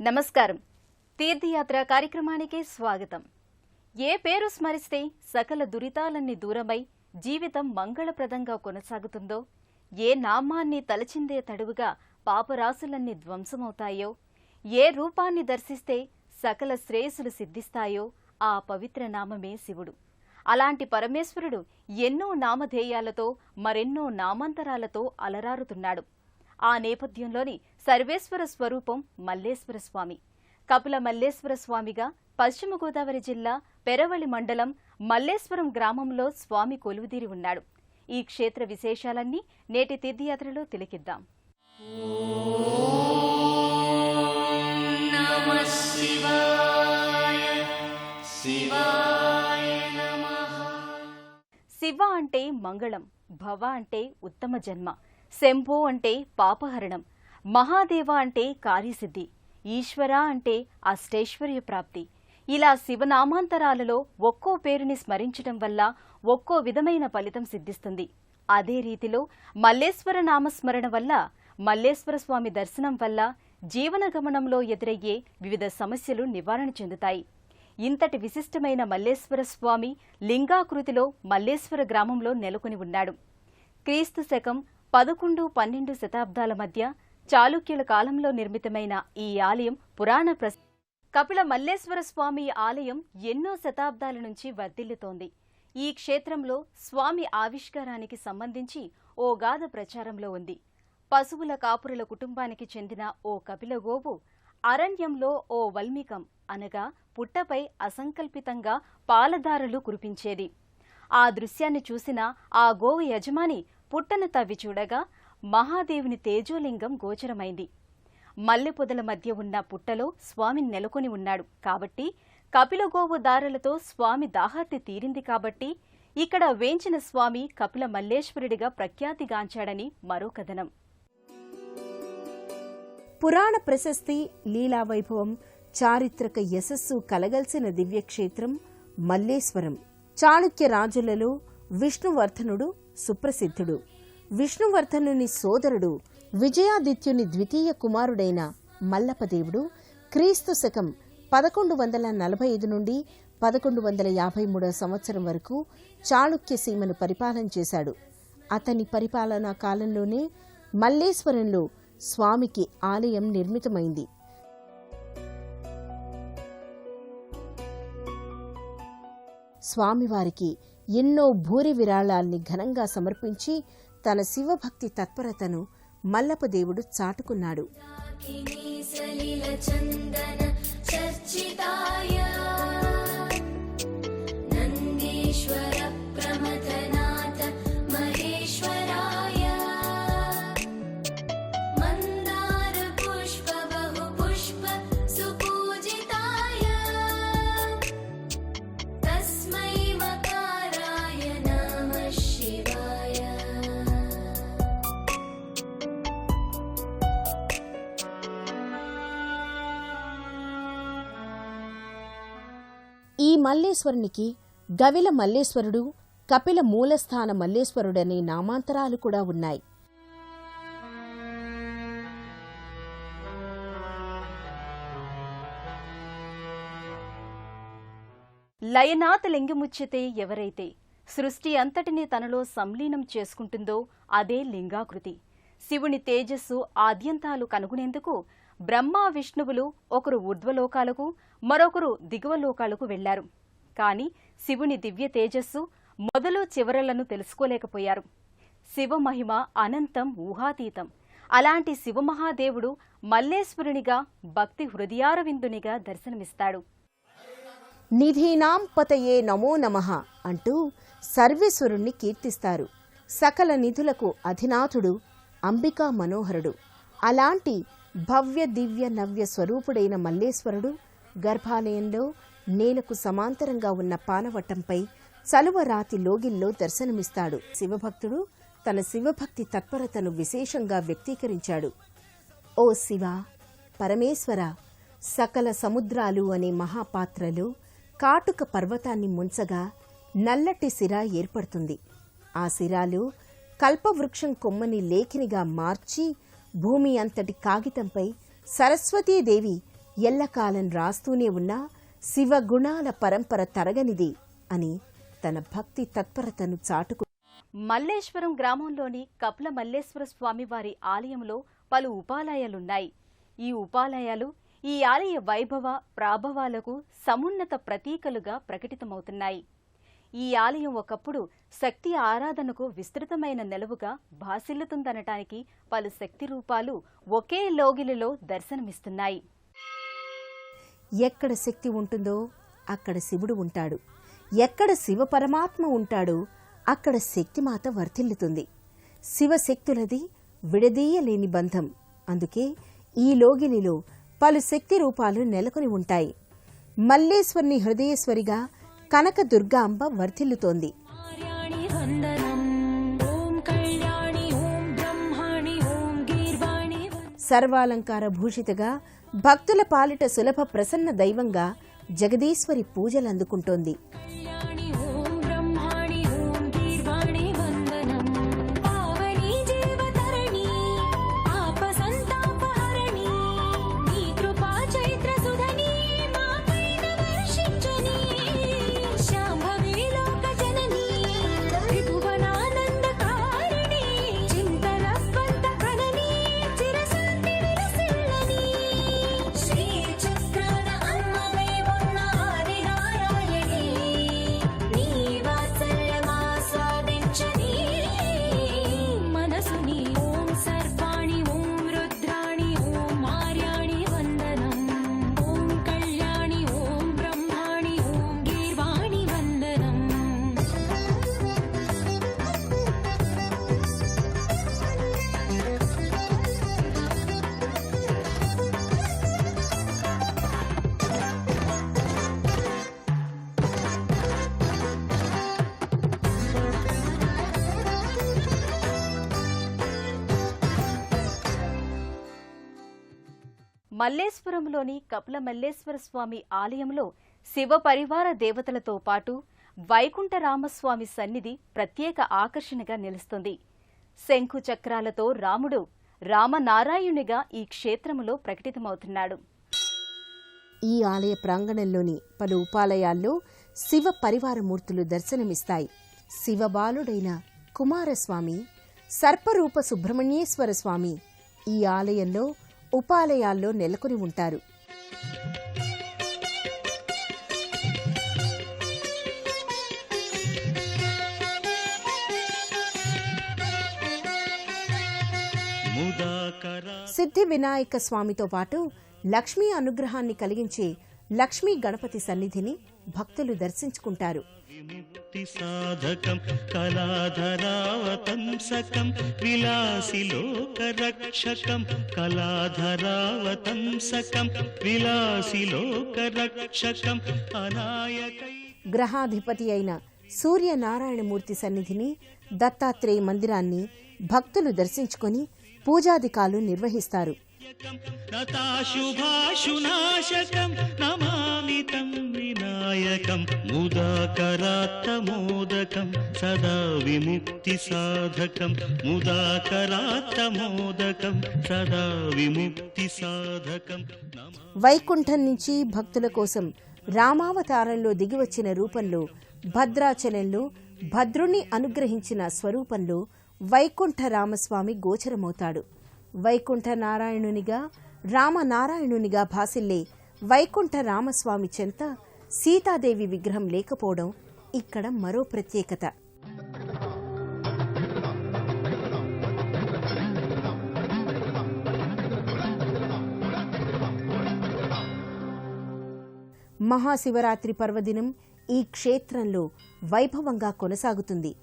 నమస్కారం. తీర్థయాత్ర కార్యక్రమానికి స్వాగతం. ఏ పేరు స్మరిస్తే సకల దురితాలన్నీ దూరమై జీవితం మంగళప్రదంగా కొనసాగుతుందో, ఏ నామాన్ని తలచిందే తడువుగా పాపరాశులన్నీ ధ్వంసమవుతాయో, ఏ రూపాన్ని దర్శిస్తే సకల శ్రేయస్సులు సిద్ధిస్తాయో ఆ పవిత్ర నామమే శివుడు. అలాంటి పరమేశ్వరుడు ఎన్నో నామధేయాలతో మరెన్నో నామాంతరాలతో అలరారుతున్నాడు. ఆ నేపథ్యంలోని సర్వేశ్వర స్వరూపం మల్లేశ్వర స్వామి. కపిల మల్లేశ్వర స్వామిగా పశ్చిమ గోదావరి జిల్లా పెరవలి మండలం మల్లేశ్వరం గ్రామంలో స్వామి కొలువుదీరి ఉన్నాడు. ఈ క్షేత్ర విశేషాలన్నీ నేటి తీర్థయాత్రలో తిలకిద్దాం. శివ అంటే మంగళం, భవ అంటే ఉత్తమ జన్మ, శంభో అంటే పాపహరణం, మహాదేవ అంటే కార్యసిద్ధి, ఈశ్వర అంటే అష్టైశ్వర్య ప్రాప్తి. ఇలా శివనామాంతరాలలో ఒక్కో పేరుని స్మరించడం వల్ల ఒక్కో విధమైన ఫలితం సిద్ధిస్తుంది. అదే రీతిలో మల్లేశ్వర నామస్మరణ వల్ల, మల్లేశ్వర స్వామి దర్శనం వల్ల జీవన గమనంలో ఎదురయ్యే వివిధ సమస్యలు నివారణ చెందుతాయి. ఇంతటి విశిష్టమైన మల్లేశ్వర స్వామి లింగాకృతిలో మల్లేశ్వర గ్రామంలో నెలకొని ఉన్నాడు. క్రీస్తు శకం 11-12 శతాబ్దాల మధ్య చాళుక్యుల కాలంలో నిర్మితమైన ఈ ఆలయం పురాణ కపిల మల్లేశ్వర స్వామి ఆలయం ఎన్నో శతాబ్దాల నుంచి వర్ధిల్లుతోంది. ఈ క్షేత్రంలో స్వామి ఆవిష్కారానికి సంబంధించి ఓ గాథ ప్రచారంలో ఉంది. పశువుల కాపురుల కుటుంబానికి చెందిన ఓ కపిలగోవు అరణ్యంలో ఓ వల్మీకం అనగా పుట్టపై అసంకల్పితంగా పాలధారలు కురిపించేది. ఆ దృశ్యాన్ని చూసిన ఆ గోవు యజమాని పుట్టను తవ్వి చూడగా మహాదేవుని తేజోలింగం గోచరమైంది. మల్లెపొదల మధ్య ఉన్న పుట్టలో స్వామి నెలకొని ఉన్నాడు కాబట్టి, కపిలగోవు దారలతో స్వామి దాహార్తి తీరింది కాబట్టి ఇక్కడ వేంచిన స్వామి కపిల మల్లేశ్వరుడిగా ప్రఖ్యాతిగాంచాడని మరో కథనం. పురాణ ప్రశస్తి, లీలా వైభవం, చారిత్రక యశస్సు కలగల్సిన దివ్యక్షేత్రం మల్లేశ్వరం. చాళుక్య రాజులలో విష్ణువర్ధనుడు సుప్రసిద్ధుడు. విష్ణువర్ధనుని సోదరుడు విజయాదిత్యుని ద్వితీయ కుమారుడైన మల్లపదేవుడు క్రీస్తు శకం 1145 నుండి 1153 సంవత్సరం వరకు చాళుక్య సీమను పరిపాలన చేశాడు. అతని పరిపాలనా కాలంలోనే మల్లేశ్వరంలో స్వామికి ఆలయం నిర్మితమైంది. స్వామివారికి ఎన్నో భూరి విరాళాల్ని ఘనంగా సమర్పించి తన శివభక్తి తత్పరతను మల్లపదేవుడు చాటుకున్నాడు. ఈ మల్లేశ్వరునికి గవిల మల్లేశ్వరుడు, కపిల మూలస్థాన మల్లేశ్వరుడనే నామాంతరాలు కూడా ఉన్నాయి. లయనాథ లింగముచ్యతే ఎవరైతే సృష్టి అంతటినీ తనలో సంలీనం చేసుకుంటుందో అదే లింగాకృతి. శివుని తేజస్సు ఆద్యంతాలు కనుగొనేందుకు బ్రహ్మ విష్ణువులు ఒకరు ఊర్ధ్వలోకాలకు, మరొకరు దిగువలోకాలకు వెళ్లారు. కాని శివుని దివ్య తేజస్సు మొదలు చివరలను తెలుసుకోలేకపోయారు. శివమహిమ అనంతం, ఊహాతీతం. అలాంటి శివమహాదేవుడు మల్లేశ్వరునిగా భక్తి హృదయారవిందునిగా దర్శనమిస్తాడు. నిధీనాం పతయే నమో నమః అంటూ సర్వేశ్వరుణ్ణి కీర్తిస్తారు. సకల నిధులకు అధినాథుడు అంబికా మనోహరుడు. అలాంటి భవ్య దివ్య నవ్య స్వరూపుడైన మల్లేశ్వరుడు గర్భాలయంలో నేలకు సమాంతరంగా ఉన్న పానవట్టంపై చలువరాతి లోగిల్లో దర్శనమిస్తాడు. శివభక్తుడు తన శివభక్తి తత్పరతను విశేషంగా వ్యక్తీకరించాడు. ఓ శివ, పరమేశ్వర, సకల సముద్రాలు అనే మహాపాత్రలో కాటుక పర్వతాన్ని ముంచగా నల్లటి సిరా ఏర్పడుతుంది. ఆ సిరాలు కల్పవృక్షం కొమ్మని లేఖినిగా మార్చి భూమి అంతటి కాగితంపై సరస్వతీదేవి ఎల్లకాలం రాస్తూనే ఉన్న శివగుణాల పరంపర తరగనిది అని తన భక్తి తత్పరతను చాటుకు. మల్లేశ్వరం గ్రామంలోని కపిల మల్లేశ్వర స్వామివారి ఆలయంలో పలు ఉపాలయాలున్నాయి. ఈ ఉపాలయాలు ఈ ఆలయ వైభవ ప్రాభవాలకు సమున్నత ప్రతీకలుగా ప్రకటితమవుతున్నాయి. ఈ ఆలయం ఒకప్పుడు శక్తి ఆరాధనకు విస్తృతమైన నెలవుగా భాసిల్లుతుందనటానికి పలు శక్తి రూపాలు ఒకే లోగిలిలో దర్శనమిస్తున్నాయి. ఎక్కడ శక్తి ఉంటుందో అక్కడ శివుడు ఉంటాడు. ఎక్కడ శివ పరమాత్మ ఉంటాడో అక్కడ శక్తిమాత వర్ధిల్లుతుంది. శివశక్తులది విడదీయలేని బంధం. అందుకే ఈ లోగిలిలో పలు శక్తి రూపాలు నెలకొని ఉంటాయి. మల్లేశ్వరుని హృదయేశ్వరిగా కనక దుర్గాంబ వర్ధిల్లుతోంది. సర్వాలంకార భూషితగా భక్తుల పాలిట సులభ ప్రసన్న దైవంగా జగదీశ్వరి పూజలందుకుంటోంది. మల్లేశ్వరంలోని కపిల మల్లేశ్వర స్వామి ఆలయంలో శివ పరివార దేవతలతో పాటు వైకుంఠ రామస్వామి సన్నిధి ప్రత్యేక ఆకర్షణగా నిలుస్తుంది. శంఖు చక్రాలతో రాముడు రామనారాయణునిగా ఈ క్షేత్రములో ప్రకటితమవుతున్నాడు. ఈ ఆలయ ప్రాంగణంలోని పలు ఉపాలయాల్లో శివ పరివారమూర్తులు దర్శనమిస్తాయి. శివబాలుడైన కుమారస్వామి, సర్పరూప సుబ్రహ్మణ్యేశ్వర స్వామి ఈ ఆలయంలో ఉపాలయాల్లో నెలకొని ఉంటారు. సిద్ధి వినాయక స్వామితో పాటు లక్ష్మీ అనుగ్రహాన్ని కలిగించే లక్ష్మీ గణపతి సన్నిధిని భక్తులు దర్శించుకుంటారు. విముక్తి సాధకం కళాధరావతంసకం విలాసి లోక రక్షకం కళాధరావతంసకం విలాసి లోక రక్షకం అనాయకై. గ్రహాధిపతి అయిన సూర్యనారాయణమూర్తి సన్నిధిని, దత్తాత్రేయ మందిరాన్ని భక్తులు దర్శించుకొని పూజాదికాలు నిర్వహిస్తారు. నతాశుభాశునాశకం నమామితం వినాయకం ముదాకరాత్తమోదకం సదా విముక్తి సాధకం ముదాకరాత్తమోదకం సదా విముక్తి సాధకం. వైకుంఠం నుంచి భక్తుల కోసం రామావతారంలో దిగివచ్చిన రూపంలో, భద్రాచలంలో భద్రుణ్ణి అనుగ్రహించిన స్వరూపంలో వైకుంఠ రామస్వామి గోచరమవుతాడు. వైకుంఠ నారాయణునిగా, రామనారాయణునిగా భాసిల్లే వైకుంఠ రామస్వామి చెంత సీతాదేవి విగ్రహం లేకపోవడం ఇక్కడ మరో ప్రత్యేకత. మహాశివరాత్రి పర్వదినం ఈ క్షేత్రంలో వైభవంగా కొనసాగుతుంది.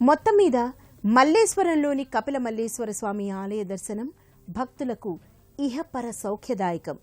మొత్తం మీద మల్లేశ్వరంలోని కపిల మల్లేశ్వర స్వామి ఆలయ దర్శనం భక్తులకు ఇహపర సౌఖ్యదాయకం.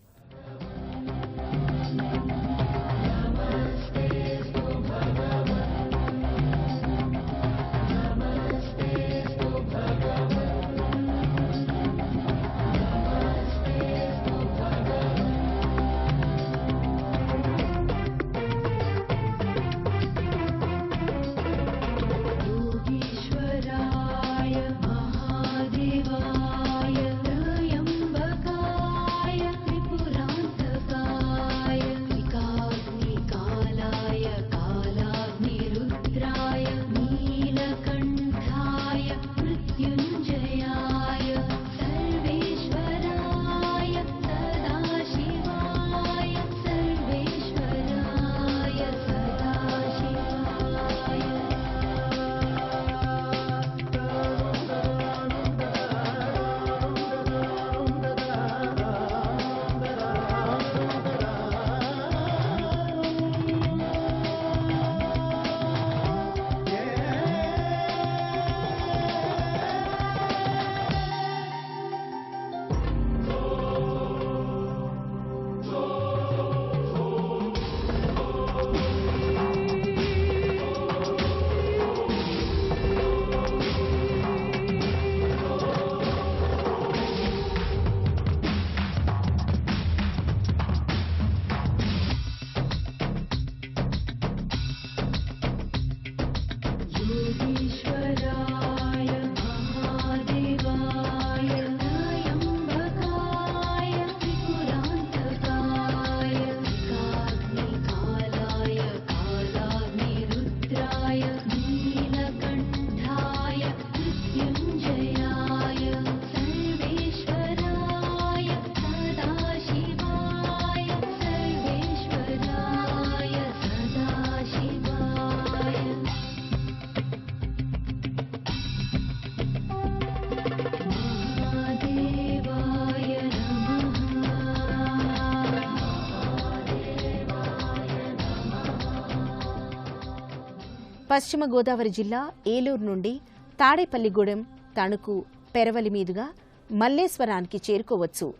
పశ్చిమ గోదావరి జిల్లా ఏలూరు నుండి తాడేపల్లిగూడెం, తణుకు, పెరవలి మీదుగా మల్లేశ్వరానికి చేరుకోవచ్చు.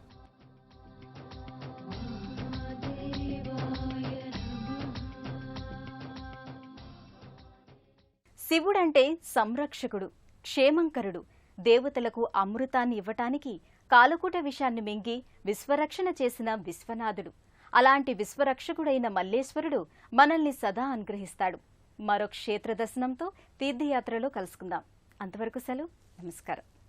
శివుడంటే సంరక్షకుడు, క్షేమంకరుడు. దేవతలకు అమృతాన్ని ఇవ్వటానికి కాలకూట విషాన్ని మింగి విశ్వరక్షణ చేసిన విశ్వనాథుడు. అలాంటి విశ్వరక్షకుడైన మల్లేశ్వరుడు మనల్ని సదా అనుగ్రహిస్తాడు. మరో క్షేత్ర దర్శనంతో తీర్థయాత్రలో కలుసుకుందాం. అంతవరకు సెలవు. నమస్కారం.